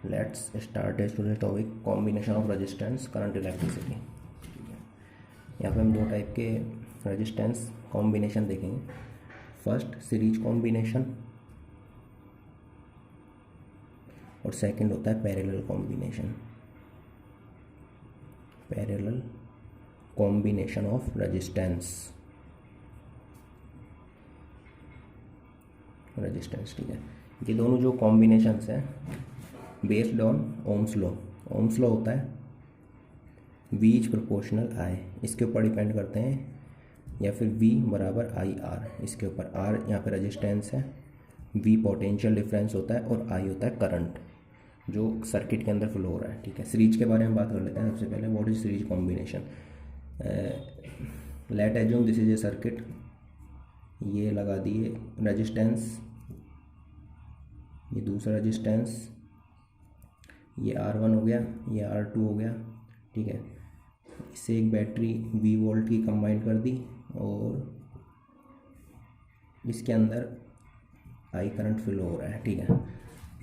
Let's start today topic combination of resistance current electricity. ठीक है, यहाँ पे हम दो टाइप के रेजिस्टेंस कॉम्बिनेशन देखेंगे। फर्स्ट सीरीज कॉम्बिनेशन और सेकंड होता है parallel combination. Parallel combination of resistance ठीक है, ये दोनों जो कॉम्बिनेशंस हैं based on Ohm's law. Ohm's law होता है V इज प्रोपोर्शनल I, इसके ऊपर डिपेंड करते हैं, या फिर V बराबर आई आर, इसके ऊपर R यहाँ पे रेजिस्टेंस है, V पोटेंशियल डिफरेंस होता है और I होता है करंट जो सर्किट के अंदर फ्लो हो रहा है। ठीक है, सीरीज के बारे में बात कर लेते हैं। सबसे पहले what is series combination. Late assume this is a circuit, ये लगा दिए रेजिस्टेंस, ये दूसरा रेजिस्टेंस, ये R1 हो गया, ये R2 हो गया। ठीक है, इससे एक बैटरी 20 वोल्ट की कंबाइन कर दी और इसके अंदर आई करंट फ्लो हो रहा है। ठीक है,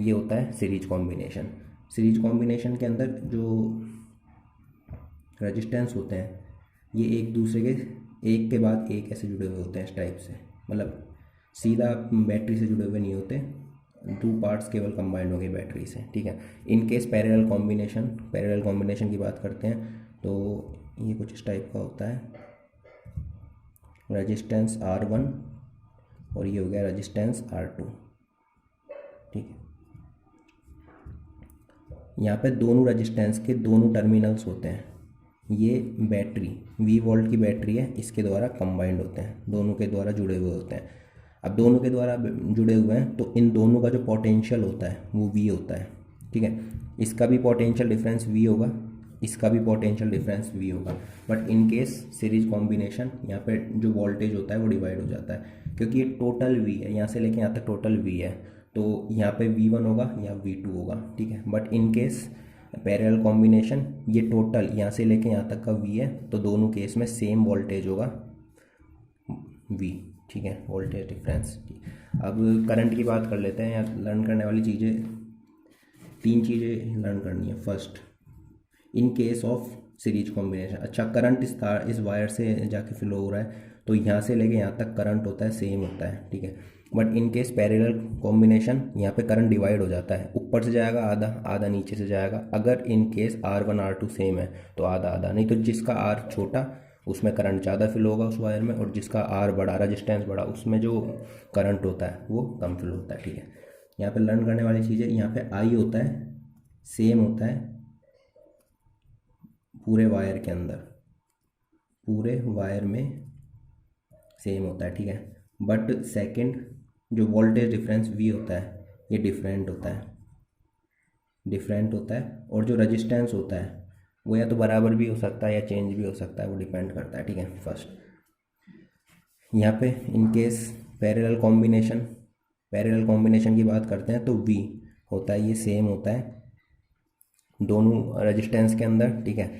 ये होता है सीरीज कॉम्बिनेशन। सीरीज कॉम्बिनेशन के अंदर जो रेजिस्टेंस होते हैं ये एक दूसरे के एक के बाद एक ऐसे जुड़े हुए होते हैं, इस टाइप से, मतलब सीधा बैटरी से जुड़े हुए नहीं होते, टू पार्ट्स केवल कंबाइंड हो गए बैटरी से। ठीक है, इन केस पैरेलल कॉम्बिनेशन की बात करते हैं तो ये कुछ इस टाइप का होता है, रेजिस्टेंस R1 और ये हो गया रेजिस्टेंस R2। ठीक है, यहाँ पे दोनों रेजिस्टेंस के दोनों टर्मिनल्स होते हैं, ये बैटरी 20 वोल्ट की बैटरी है, इसके द्वारा कंबाइंड होते हैं, दोनों के द्वारा जुड़े हुए होते हैं। अब दोनों के द्वारा जुड़े हुए हैं तो इन दोनों का जो पोटेंशियल होता है वो V होता है। ठीक है, इसका भी पोटेंशियल डिफरेंस V होगा, इसका भी पोटेंशियल डिफरेंस V होगा। But in case series combination यहाँ पे जो वोल्टेज होता है वो डिवाइड हो जाता है, क्योंकि ये टोटल V है, यहाँ से लेके यहाँ तक टोटल V है, तो यहाँ पे V1 होगा या V2 होगा। ठीक है, but in case parallel combination ये टोटल यहाँ से लेके यहाँ तक का V है, तो दोनों केस में सेम वोल्टेज होगा V। ठीक है, वोल्टेज डिफरेंस। अब करंट की बात कर लेते हैं। यहाँ लर्न करने वाली चीज़ें, तीन चीज़ें लर्न करनी है। First, in case of series combination, अच्छा करंट इस वायर से जाके फ्लो हो रहा है तो यहाँ से लेके यहाँ तक करंट होता है, सेम होता है। ठीक है, but in case parallel combination यहाँ पे करंट डिवाइड हो जाता है, ऊपर से जाएगा आधा, आधा नीचे से जाएगा। अगर in case R1 R2 same है तो आधा आधा, नहीं तो जिसका R छोटा उसमें करंट ज़्यादा फ्लो होगा उस वायर में, और जिसका R बड़ा, रेजिस्टेंस बड़ा, उसमें जो करंट होता है वो कम फ्लो होता है। ठीक है, यहाँ पे लर्न करने वाली चीज़ें, यहाँ पे I होता है सेम होता है पूरे वायर के अंदर, पूरे वायर में सेम होता है। ठीक है, बट सेकंड जो वोल्टेज डिफरेंस V होता है ये डिफरेंट होता है, और जो रेजिस्टेंस होता है वो या तो बराबर भी हो सकता है या चेंज भी हो सकता है, वो डिपेंड करता है। ठीक है, फर्स्ट यहाँ पे इन केस पैरेलल कॉम्बिनेशन की बात करते हैं तो V होता है, ये सेम होता है दोनों रेजिस्टेंस के अंदर। ठीक है,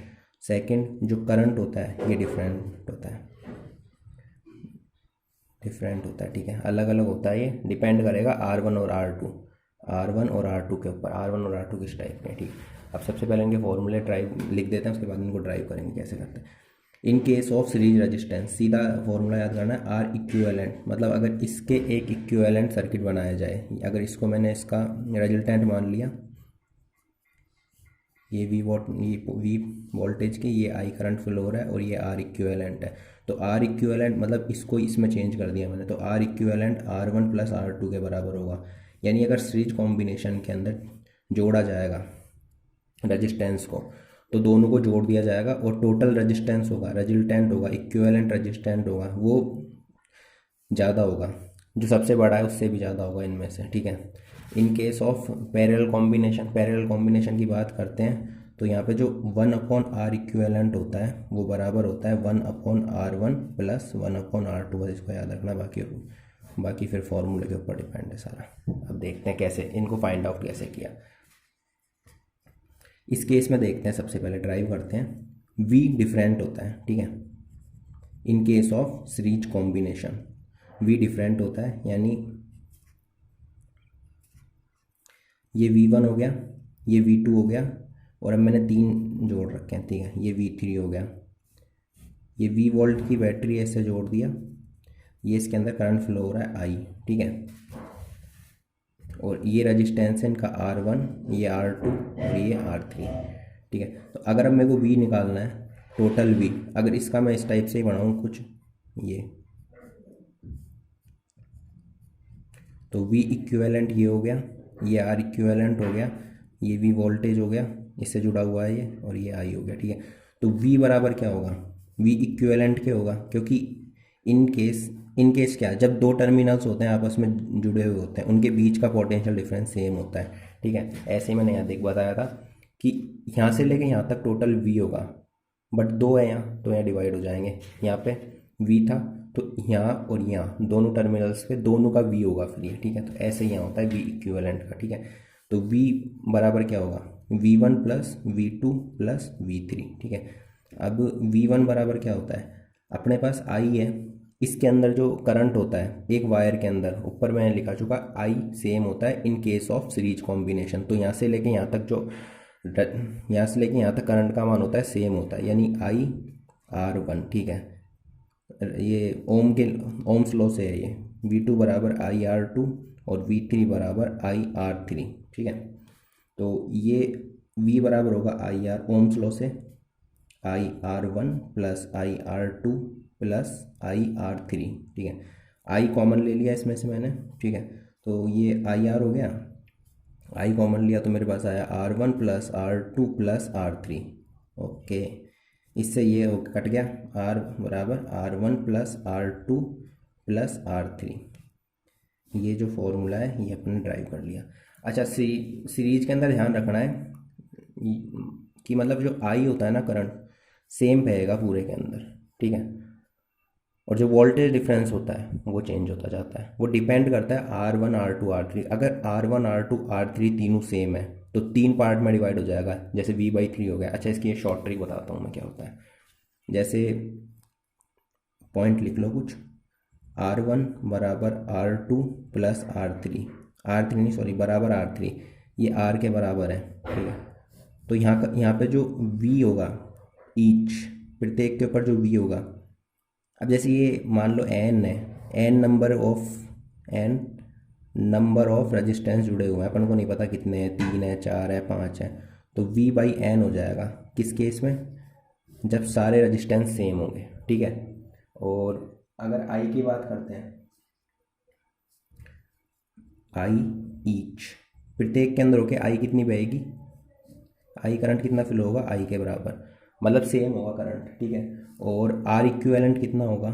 सेकंड जो करंट होता है ये डिफरेंट होता है। ठीक है, अलग अलग होता है, ये डिपेंड करेगा R1 और R2 के ऊपर, R1 और R2 किस टाइप के। ठीक, अब सबसे पहले इनके फॉर्मूले ड्राइव लिख देते हैं, उसके बाद इनको ड्राइव करेंगे कैसे करते हैं। In case of series resistance, सीधा फॉर्मूला याद करना है, R इक्विवेलेंट, मतलब अगर इसके एक इक्विवेलेंट सर्किट बनाया जाए, अगर इसको मैंने इसका रिजल्टेंट मान लिया, ये V वोल्टेज की, ये I करंट फ्लो हो रहा है और ये R इक्विवेलेंट है, तो R इक्विवेलेंट मतलब इसको इसमें चेंज कर दिया मैंने, तो R equivalent R1 plus R2 के बराबर होगा। यानी अगर सीरीज कॉम्बिनेशन के अंदर जोड़ा जाएगा रेजिस्टेंस को तो दोनों को जोड़ दिया जाएगा और टोटल रेजिस्टेंस होगा, रिजल्टेंट होगा, इक्विवेलेंट रेजिस्टेंट होगा, वो ज़्यादा होगा, जो सबसे बड़ा है उससे भी ज़्यादा होगा इनमें से। ठीक है, in case of parallel combination की बात करते हैं तो यहाँ पे जो 1/R इक्विवेलेंट होता है वो बराबर होता है 1/R1 प्लस 1/R2। बस इसको याद रखना, बाकी फिर फॉर्मूले के ऊपर डिपेंड है सारा। अब देखते हैं कैसे इनको फाइंड आउट कैसे किया। इस केस में देखते हैं, सबसे पहले ड्राइव करते हैं। V डिफरेंट होता है। ठीक है, in case of series combination V different होता है, यानी ये V1 हो गया, ये V2 हो गया, और अब मैंने 3 जोड़ रखे हैं, ठीक है, ये V3 हो गया, ये V वोल्ट की बैटरी ऐसे जोड़ दिया, ये इसके अंदर करंट फ्लो हो रहा है I, ठीक है, और ये रजिस्टेंस है इनका R1, ये R2 और ये R3, ठीक है। तो अगर अब मेरे को V निकालना है, टोटल V, अगर इसका मैं इस टाइप से ही बनाऊँ कुछ, ये तो V इक्विवेलेंट ये हो गया, ये R इक्विवेलेंट हो गया, ये V वोल्टेज हो गया, इससे जुड़ा हुआ है ये, और ये I हो गया, ठीक है। तो V बराबर क्या होगा, V इक्विवेलेंट क्या होगा, क्योंकि इन केस क्या, जब दो टर्मिनल्स होते हैं आपस में जुड़े हुए होते हैं, उनके बीच का पोटेंशियल डिफरेंस सेम होता है, ठीक है। ऐसे ही मैंने यहाँ देख बताया था कि यहाँ से लेके यहाँ तक टोटल V होगा, बट दो है यहाँ, तो यहाँ डिवाइड हो जाएंगे, यहाँ पे V था तो यहाँ और यहाँ दोनों टर्मिनल्स पे दोनों का V होगा फिर ये, ठीक है। तो ऐसे ही यहाँ होता है V इक्विवेलेंट का, ठीक है। तो V बराबर क्या होगा, V1 plus V2 plus V3, ठीक है। अब V1 बराबर क्या होता है, अपने पास I है, इसके अंदर जो करंट होता है एक वायर के अंदर, ऊपर मैंने लिखा चुका, I सेम होता है in case of series combination. तो यहाँ से लेके यहाँ तक यहाँ से लेके यहाँ तक करंट का मान होता है सेम होता है, यानी IR1, ठीक है। ये ओम्स लॉ से है ये, V2 बराबर IR2 और V3 बराबर IR3, ठीक है। तो ये V बराबर होगा IR, ओम्स लॉ से IR1 plus IR2 plus IR3, ठीक है। I कॉमन ले लिया इसमें से मैंने, ठीक है। तो ये IR हो गया, I कॉमन लिया तो मेरे पास आया R1 plus R2 plus R3, okay. इससे ये कट गया, R बराबर R1 plus R2 plus R3, ये जो फॉर्मूला है ये अपने ड्राइव कर लिया। अच्छा, सीरीज के अंदर ध्यान रखना है कि मतलब जो I होता है ना, करंट सेम रहेगा पूरे के अंदर, ठीक है। और जो वोल्टेज डिफरेंस होता है वो चेंज होता जाता है, वो डिपेंड करता है R1 R2 R3। अगर R1 R2 R3 तीनों सेम है तो 3 पार्ट में डिवाइड हो जाएगा, जैसे V/3 हो गया। अच्छा, इसकी एक शॉर्ट ट्रिक बताता हूँ मैं क्या होता है। जैसे पॉइंट लिख लो कुछ, R1 बराबर R2 प्लस R3 नहीं सॉरी बराबर R3, ये R के बराबर है, ठीक है। तो यहाँ पे जो V होगा, ईच प्रत्येक के ऊपर जो V होगा, अब जैसे ये मान लो n है, n नंबर ऑफ रेजिस्टेंस जुड़े हुए हैं, अपन को नहीं पता कितने हैं, 3 है 4 है 5 है, तो V/n हो जाएगा किस केस में, जब सारे रेजिस्टेंस सेम होंगे, ठीक है। और अगर I की बात करते हैं, I ईच प्रत्येक के अंदर होके I कितनी बहेगी, I करंट कितना फ्लो होगा, I के बराबर, मतलब सेम होगा करंट, ठीक है। और R इक्विवेलेंट कितना होगा,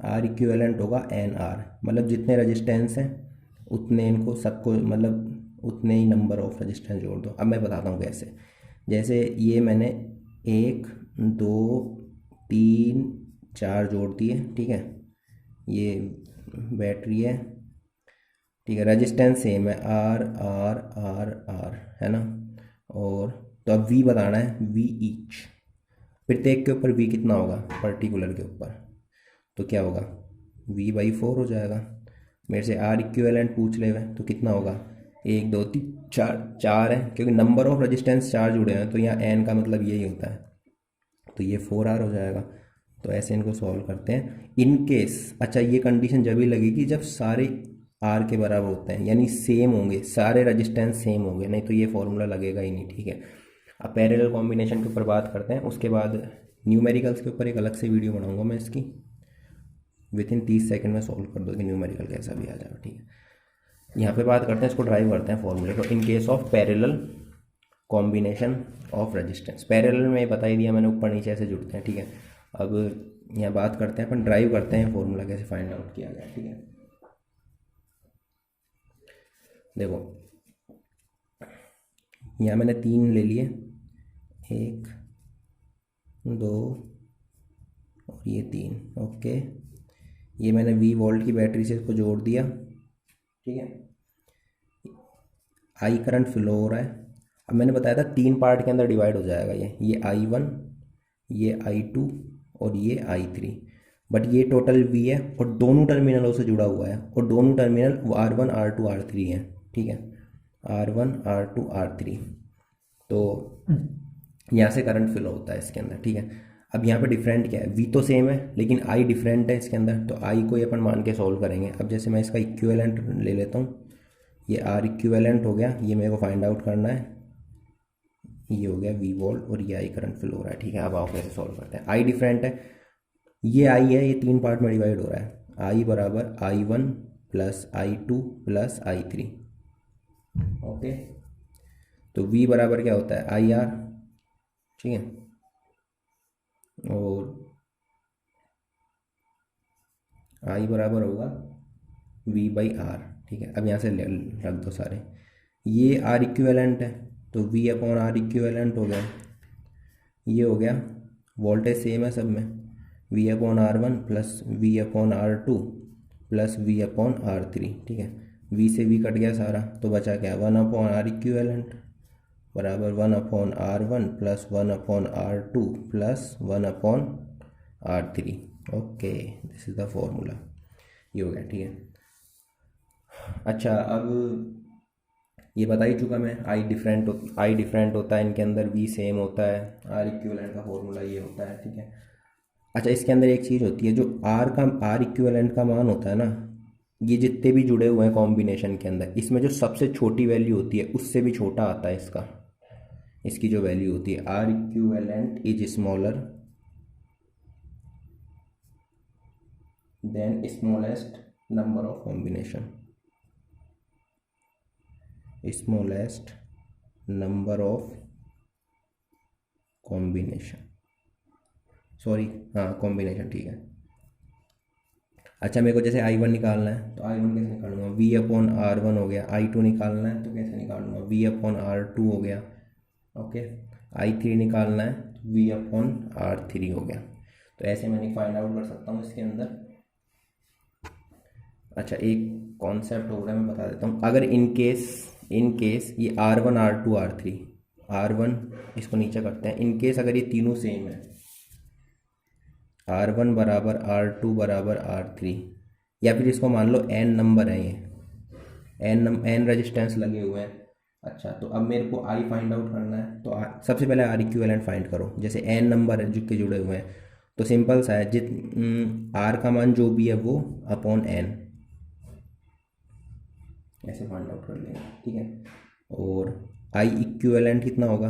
R इक्विवेलेंट होगा NR, मतलब जितने रेजिस्टेंस हैं उतने इनको सबको, मतलब उतने ही नंबर ऑफ रेजिस्टेंस जोड़ दो। अब मैं बताता हूँ कैसे। जैसे ये मैंने 1 2 3 4 जोड़ दिए, ठीक है, ये बैटरी है, ठीक है, रेजिस्टेंस सेम है R R R R, है ना। और तो अब V बताना है, V ईच प्रत्येक के ऊपर V कितना होगा, पर्टिकुलर के ऊपर, तो क्या होगा, V/4 हो जाएगा। मेरे से R इक्विवेलेंट पूछ ले हुए तो कितना होगा, 1 2 3 4 है, क्योंकि नंबर ऑफ रेजिस्टेंस 4 जुड़े हैं तो यहाँ n का मतलब यही होता है, तो ये 4R हो जाएगा। तो ऐसे इनको सॉल्व करते हैं इन केस। अच्छा, ये कंडीशन जब ही लगेगी जब सारे R के बराबर होते हैं, यानी सेम होंगे, सारे रेजिस्टेंस सेम होंगे, नहीं तो ये फॉर्मूला लगेगा ही नहीं, ठीक है। अब पैरेलल कॉम्बिनेशन के ऊपर बात करते हैं, उसके बाद न्यूमेरिकल्स के ऊपर एक अलग से वीडियो बनाऊंगा मैं इसकी, विथिन 30 सेकंड में सॉल्व कर दो कि न्यूमेरिकल कैसा भी आ जाएगा, ठीक है। यहाँ पे बात करते हैं, इसको ड्राइव करते हैं फॉर्मूले को, in case of parallel combination of resistance. Parallel में बता ही दिया मैंने, ऊपर नीचे ऐसे जुड़ते हैं, ठीक है। अब यहाँ बात करते हैं अपन, ड्राइव करते हैं फॉर्मूला कैसे फाइंड आउट किया गया, ठीक है। देखो यहाँ मैंने 3 ले लिए, 1 2 और ये 3, ओके। ये मैंने V वोल्ट की बैटरी से इसको जोड़ दिया, ठीक है। I करंट फ्लो हो रहा है। अब मैंने बताया था 3 पार्ट के अंदर डिवाइड हो जाएगा ये I1, ये I2 और ये I3, बट ये टोटल V है और दोनों टर्मिनलों से जुड़ा हुआ है, और दोनों टर्मिनल R1 R2 R3 हैं, ठीक है, R1 R2 R3। तो यहाँ से करंट फ्लो होता है इसके अंदर, ठीक है। अब यहाँ पे डिफरेंट क्या है, वी तो सेम है लेकिन आई डिफरेंट है इसके अंदर, तो आई को ही अपन मान के सॉल्व करेंगे। अब जैसे मैं इसका इक्विवेलेंट ले लेता हूँ, ये आर इक्विवेलेंट हो गया, ये मेरे को फाइंड आउट करना है, ये हो गया वी वोल्ट और ये आई करंट फ्लो हो रहा है, ठीक है। अब आओ कैसे सॉल्व करते हैं। आई डिफरेंट है, ये आई है, ये 3 पार्ट में डिवाइड हो रहा है, आई बराबर I1 plus I2 plus I3, okay. तो V बराबर क्या होता है IR, ठीक है, और I बराबर होगा V/R, ठीक है। अब यहाँ से रख दो सारे, ये R इक्विवेलेंट है तो V/R इक्विवेलेंट हो गया, ये हो गया, वोल्टेज सेम है सब में, V/R1 plus V/R2 plus V/R3, ठीक है। V से V कट गया सारा, तो बचा क्या, 1/R इक्विवेलेंट बराबर 1/R1 plus 1/R2 plus 1/R3, okay, this is the formula, ये हो गया, ठीक है। अच्छा, अब ये बता ही चुका मैं, आई डिफरेंट होता है इनके अंदर, वी सेम होता है, आर इक्विवेलेंट का फॉर्मूला ये होता है, ठीक है। अच्छा, इसके अंदर एक चीज़ होती है, जो आर इक्विवेलेंट का मान होता है ना, ये जितने भी जुड़े हुए हैं कॉम्बिनेशन के अंदर, इसमें जो सबसे छोटी वैल्यू होती है उससे भी छोटा आता है इसकी जो वैल्यू होती है, R equivalent is smaller than smallest number of combination, smallest number of combination, sorry हाँ कॉम्बिनेशन, ठीक है। अच्छा, मेरे को जैसे I1 निकालना है तो I1 कैसे निकालूंगा, V/R1 हो गया, I2 निकालना है तो कैसे निकालूंगा, V/R2 हो गया, ओके। I3 निकालना है तो V/R3 हो गया, तो ऐसे मैंने फाइंड आउट कर सकता हूँ इसके अंदर। अच्छा, एक कॉन्सेप्ट हो रहा है मैं बता देता हूँ, अगर इन केस ये R1 R2 R3, R1 इसको नीचे करते हैं, इन केस अगर ये तीनों सेम है, R1 बराबर R2 बराबर R3, या फिर इसको मान लो n नंबर है, ये n रेजिस्टेंस लगे हुए हैं। अच्छा, तो अब मेरे को I फाइंड आउट करना है, तो सबसे पहले R इक्विवेलेंट फाइंड करो, जैसे n नंबर है जो के जुड़े हुए हैं, तो सिंपल सा है, R का मान जो भी है वो अपॉन n, ऐसे फाइंड आउट कर लेंगे, ठीक है। और I इक्विवेलेंट कितना होगा,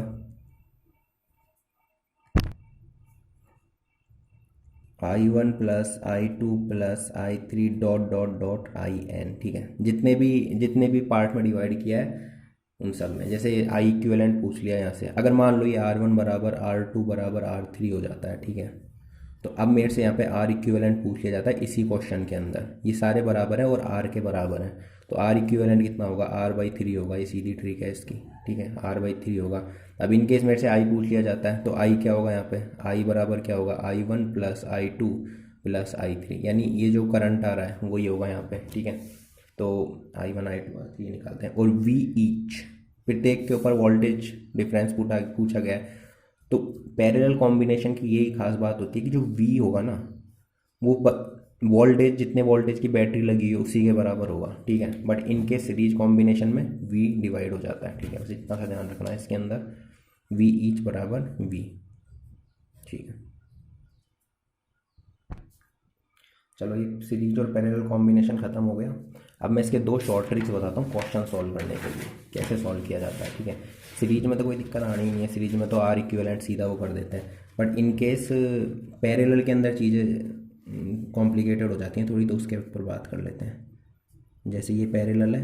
I1 plus I2 plus I3 dot dot dot IN, ठीक है। जितने भी पार्ट में डिवाइड किया है उन सब में, जैसे I इक्विवेलेंट पूछ लिया यहाँ से, अगर मान लो ये R1 बराबर R2 बराबर R3 हो जाता है, ठीक है, तो अब मेरे से यहाँ पे R इक्विवेलेंट पूछ लिया जाता है इसी क्वेश्चन के अंदर, ये सारे बराबर है और R के बराबर है, तो R इक्विवेलेंट कितना होगा, R/3 होगा, ये सीधी ट्रिक है इसकी, ठीक है, R/3 होगा। अब इन केस मेरे से I पूछ लिया जाता है तो I क्या होगा यहाँ पे, I बराबर क्या होगा, I1 plus I2 plus I3, यानी ये जो करंट आ रहा है वही होगा यहाँ पे, ठीक है। तो I1 I2 I3 निकालते हैं, और V ईच, प्रत्येक के ऊपर वोल्टेज डिफरेंस पूछा गया है। तो पैरेलल कॉम्बिनेशन की यही खास बात होती है कि जो V होगा ना, वो वोल्टेज, जितने वोल्टेज की बैटरी लगी हो उसी के बराबर होगा, ठीक है। बट इनके सीरीज कॉम्बिनेशन में V डिवाइड हो जाता है, ठीक है, बस इतना सा ध्यान रखना है इसके अंदर, V ईच बराबर V, ठीक है। चलो, ये सीरीज और पैरेलल कॉम्बिनेशन ख़त्म हो गया। अब मैं इसके 2 शॉर्ट ट्रिक्स बताता हूँ क्वेश्चन सॉल्व करने के लिए, कैसे सॉल्व किया जाता है, ठीक है। सीरीज में तो कोई दिक्कत आनी ही नहीं है, सीरीज में तो R इक्विवेलेंट सीधा वो कर देते हैं, बट इन केस पैरेलल के अंदर चीज़ें कॉम्प्लिकेटेड हो जाती हैं थोड़ी, तो उसके ऊपर बात कर लेते हैं। जैसे ये पैरेलल है,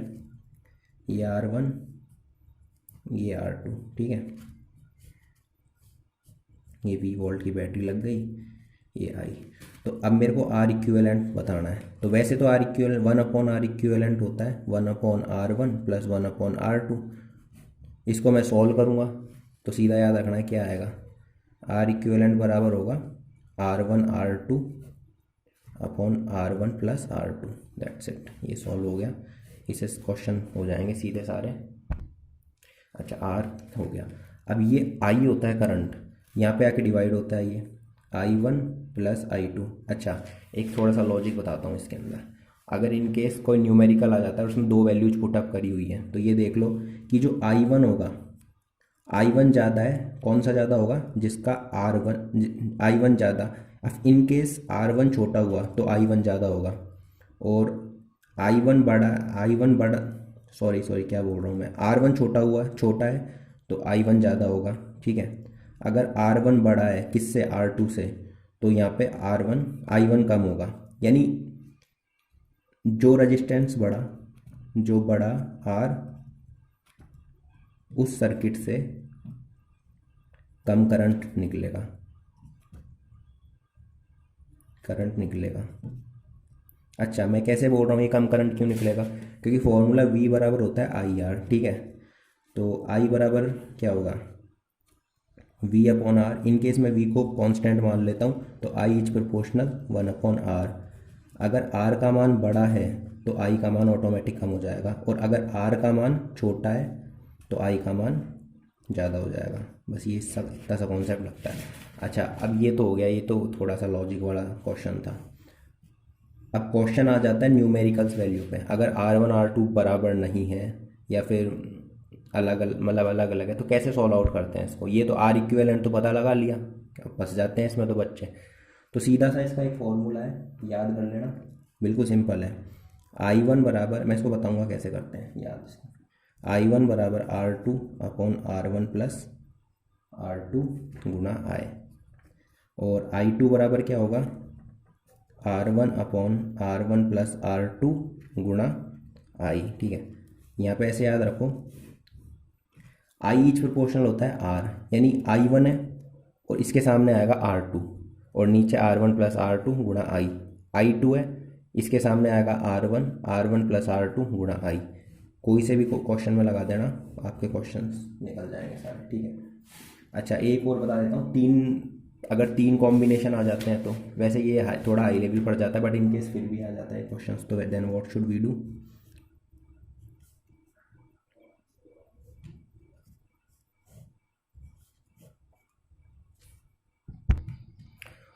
ये R1 ये R2, ठीक है, ये 20 वोल्ट की बैटरी लग गई, ये आई। तो अब मेरे को R इक्विवेलेंट बताना है, तो वैसे तो R इक्विवेलेंट 1/R इक्विवेलेंट होता है 1/R1 प्लस 1/R2, इसको मैं सॉल्व करूँगा तो सीधा याद रखना है क्या आएगा, R इक्विवेलेंट बराबर होगा R1 R2 upon R1 plus R2, that's it, ये सॉल्व हो गया। इससे क्वेश्चन हो जाएंगे सीधे सारे। अच्छा, R हो गया। अब ये I होता है करंट, यहाँ पे आके डिवाइड होता है ये I1 प्लस I2। अच्छा, एक थोड़ा सा लॉजिक बताता हूँ इसके अंदर, अगर इन केस कोई न्यूमेरिकल आ जाता है उसमें 2 वैल्यूज पुटअप करी हुई है, तो ये देख लो कि जो I1 होगा I1 ज़्यादा है, कौन सा ज़्यादा होगा, जिसका R1 I1 ज़्यादा। अब इन केस R1 छोटा हुआ तो I1 ज़्यादा होगा, और I1 बड़ा, सॉरी क्या बोल रहा हूँ मैं, R1 छोटा है तो I1 ज़्यादा होगा, ठीक है। अगर R1 बड़ा है किससे, R2 से, तो यहाँ पे I1 कम होगा, यानी जो रेजिस्टेंस बड़ा, जो बड़ा R उस सर्किट से कम करंट निकलेगा। अच्छा, मैं कैसे बोल रहा हूँ ये कम करंट क्यों निकलेगा, क्योंकि फॉर्मूला V बराबर होता है IR, ठीक है। तो I बराबर क्या होगा, V upon R। In case मैं V को कांस्टेंट मान लेता हूँ तो I is proportional 1 upon R। अगर R का मान बड़ा है तो I का मान ऑटोमेटिक कम हो जाएगा, और अगर R का मान छोटा है तो I का मान ज़्यादा हो जाएगा। बस ये सब इतना सा कॉन्सेप्ट लगता है। अच्छा, अब ये तो हो गया, ये तो थोड़ा सा लॉजिक वाला क्वेश्चन था। अब क्वेश्चन आ जाता है न्यूमेरिकल्स वैल्यू पे। अगर R1 R2 बराबर नहीं है, या फिर अलग अलग है, तो कैसे सॉल्व आउट करते हैं इसको। ये तो R इक्विवेलेंट तो पता लगा लिया, फंस जाते हैं इसमें तो बच्चे। तो सीधा सा इसका एक फॉर्मूला है, याद कर लेना, बिल्कुल सिंपल है। I1 बराबर, मैं इसको बताऊंगा कैसे करते हैं, याद से। I1 बराबर R2 upon R1 plus R2 Guna I, और I2 बराबर क्या होगा, R1 upon R1 plus R2 Guna I, ठीक है। यहाँ पे ऐसे याद रखो, I इच प्रोपोर्शनल होता है R, यानी I1 है और इसके सामने आएगा R2, और नीचे R1 प्लस R2 गुणा I। I2 है, इसके सामने आएगा R1 प्लस R2 गुणा I। कोई से भी क्वेश्चन में लगा देना, आपके क्वेश्चंस निकल जाएंगे सारे, ठीक है। अच्छा, एक और बता देता हूँ, अगर तीन कॉम्बिनेशन आ जाते हैं तो, वैसे ये थोड़ा हाई लेवल पर जाता है, बट इन केस फिर भी आ जाता है क्वेश्चंस, तो then what should we do.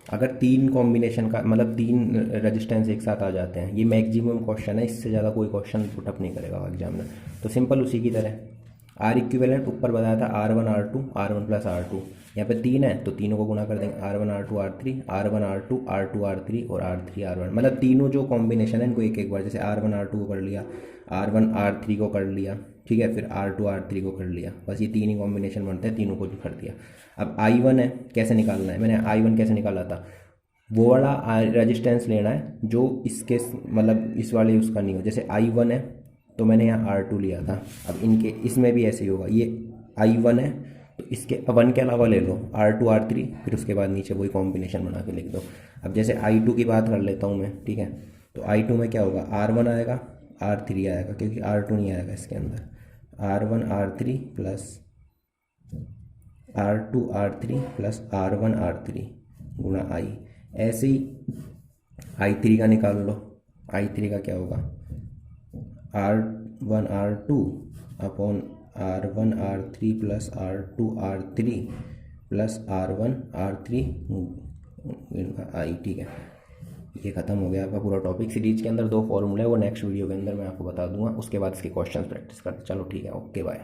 अगर तीन कॉम्बिनेशन का मतलब तीन रेजिस्टेंस एक साथ आ जाते हैं, ये मैक्सिमम क्वेश्चन है, इससे ज़्यादा कोई क्वेश्चन पुटअप नहीं करेगा एग्जामिनर। तो सिंपल उसी की तरह आर इक्विवेलेंट ऊपर बताया था R1 प्लस R2, यहाँ पे तीन है तो तीनों को गुना कर देंगे, R1 R2 R3, R1 R2 R2 R3 और R3 R1, मतलब तीनों जो कॉम्बिनेशन है इनको एक एक बार, जैसे R1 R2 को कर लिया, R1 R3 को कर लिया, ठीक है, फिर R2 R3 को कर लिया, बस ये तीन ही कॉम्बिनेशन बनते हैं, तीनों को कर दिया। अब I1 है, कैसे निकालना है, मैंने I1 कैसे निकाला था, वो वाला रेजिस्टेंस लेना है जो इसके मतलब इस वाले उसका नहीं हो। जैसे I1 है तो मैंने यहाँ R2 लिया था, अब इनके इसमें भी ऐसे ही होगा, ये I1 है तो इसके 1 के अलावा ले लो R2 R3, फिर उसके बाद नीचे वही कॉम्बिनेशन बना के लिख दो। अब जैसे I2 की बात कर लेता हूँ मैं, ठीक है, तो I2 में क्या होगा, R1 आएगा R3 आएगा, क्योंकि R2 नहीं आएगा इसके अंदर, R1 R3 plus R2 R3 plus R1 R3 गुणा I। ऐसे ही I3 का निकाल लो, I3 का क्या होगा, R1 R2 upon R1 R3 plus R2 R3 plus R1 R3 I, ठीक है। ये खत्म हो गया आपका पूरा टॉपिक। सीरीज के अंदर 2 फॉर्मूले है, वो नेक्स्ट वीडियो के अंदर मैं आपको बता दूंगा, उसके बाद इसके क्वेश्चंस प्रैक्टिस करते। चलो ठीक है, ओके बाय।